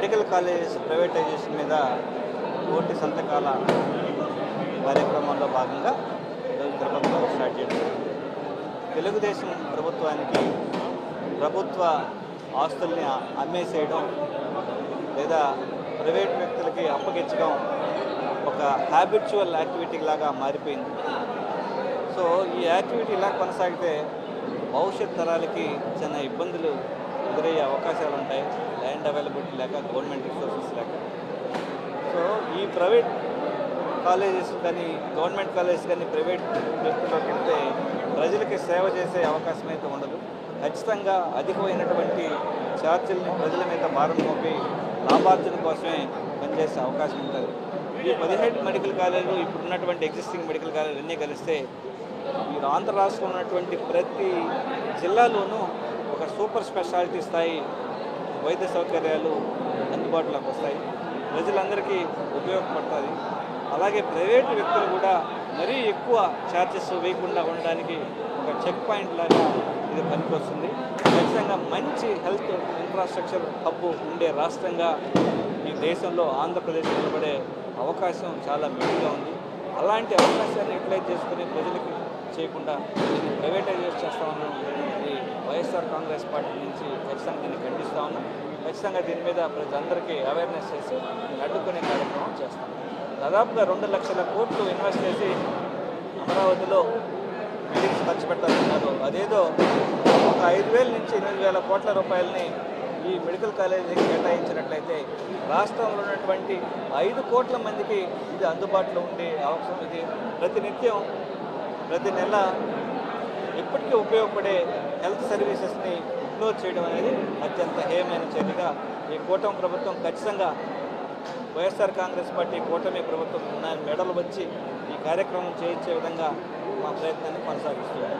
Medical colleges privatisation మీద కోటి సంతకాల కార్యక్రమంలో భాగంగా ఈరోజు తిరుపతిలో స్టార్ట్ చేయడం. తెలుగుదేశం ప్రభుత్వానికి ప్రభుత్వ ఆస్తుల్ని అమ్మేసేయడం లేదా ప్రైవేట్ వ్యక్తులకి అప్పగించడం ఒక హ్యాబిచువల్ యాక్టివిటీ లాగా మారిపోయింది. సో ఈ యాక్టివిటీ ఇలా కొనసాగితే భవిష్యత్ తరాలకి చిన్న ఇబ్బందులు ఎదురయ్యే అవకాశాలు ఉంటాయి. ల్యాండ్ అవైలబిలిటీ లేక, గవర్నమెంట్ రిసోర్సెస్ లేక. సో ఈ ప్రైవేట్ కాలేజెస్ కానీ, గవర్నమెంట్ కాలేజెస్ కానీ ప్రైవేట్ వ్యక్తుల్లోకి వెళ్తే ప్రజలకి సేవ చేసే అవకాశం అయితే ఉండదు. ఖచ్చితంగా అధికమైనటువంటి ఛార్జీలని ప్రజల మీద భారం మోపి లాభార్జన కోసమే పనిచేసే అవకాశం ఉంటుంది. ఈ 17 మెడికల్ కాలేజీలు ఇప్పుడున్నటువంటి ఎగ్జిస్టింగ్ మెడికల్ కాలేజీలు అన్నీ కలిస్తే ఈ ఆంధ్ర రాష్ట్రంలో ఉన్నటువంటి ప్రతి జిల్లాలోనూ ఒక సూపర్ స్పెషాలిటీ స్థాయి వైద్య సౌకర్యాలు అందుబాటులోకి వస్తాయి. ప్రజలందరికీ ఉపయోగపడుతుంది. అలాగే ప్రైవేటు వ్యక్తులు కూడా మరీ ఎక్కువ ఛార్జెస్ వేయకుండా ఉండడానికి ఒక చెక్ పాయింట్ లాగా ఇది పనికొస్తుంది. ఖచ్చితంగా మంచి హెల్త్ ఇన్ఫ్రాస్ట్రక్చర్ హబ్ ఉండే రాష్ట్రంగా ఈ దేశంలో ఆంధ్రప్రదేశ్ నిలబడే అవకాశం చాలా మెరుగ్గా ఉంది. అలాంటి అవకాశాన్ని యూటిలైజ్ చేసుకుని ప్రజలకి చేయకుండా దీన్ని ప్రైవేటైజ్ చేస్తా ఉన్నాం. ఇది వైఎస్ఆర్ కాంగ్రెస్ పార్టీ నుంచి ఖచ్చితంగా దీన్ని ఖండిస్తూ ఉన్నాం. ఖచ్చితంగా దీని మీద ప్రజలందరికీ అవేర్నెస్ చేసి దీన్ని అడ్డుకునే కార్యక్రమం చేస్తాం. దాదాపుగా 2 లక్షల కోట్లు ఇన్వెస్ట్ చేసి అమరావతిలో బిల్డింగ్స్ ఖర్చు పెట్టాలన్నారు. అదేదో ఒక 5,000 నుంచి 8,000 కోట్ల రూపాయలని ఈ మెడికల్ కాలేజీకి కేటాయించినట్లయితే రాష్ట్రంలో ఉన్నటువంటి 5 కోట్ల మందికి ఇది అందుబాటులో ఉండే అవకాశం. ఇది ప్రతినిత్యం, ప్రతి నెల ఇప్పటికీ ఉపయోగపడే హెల్త్ సర్వీసెస్ని క్లోజ్ చేయడం అనేది అత్యంత హేయమైన చర్యగా ఈ కూటమి ప్రభుత్వం ఖచ్చితంగా వైఎస్ఆర్ కాంగ్రెస్ పార్టీ కూటమి ప్రభుత్వం మెడలు వచ్చి ఈ కార్యక్రమం చేయించే విధంగా మా ప్రయత్నాన్ని కొనసాగిస్తుంది.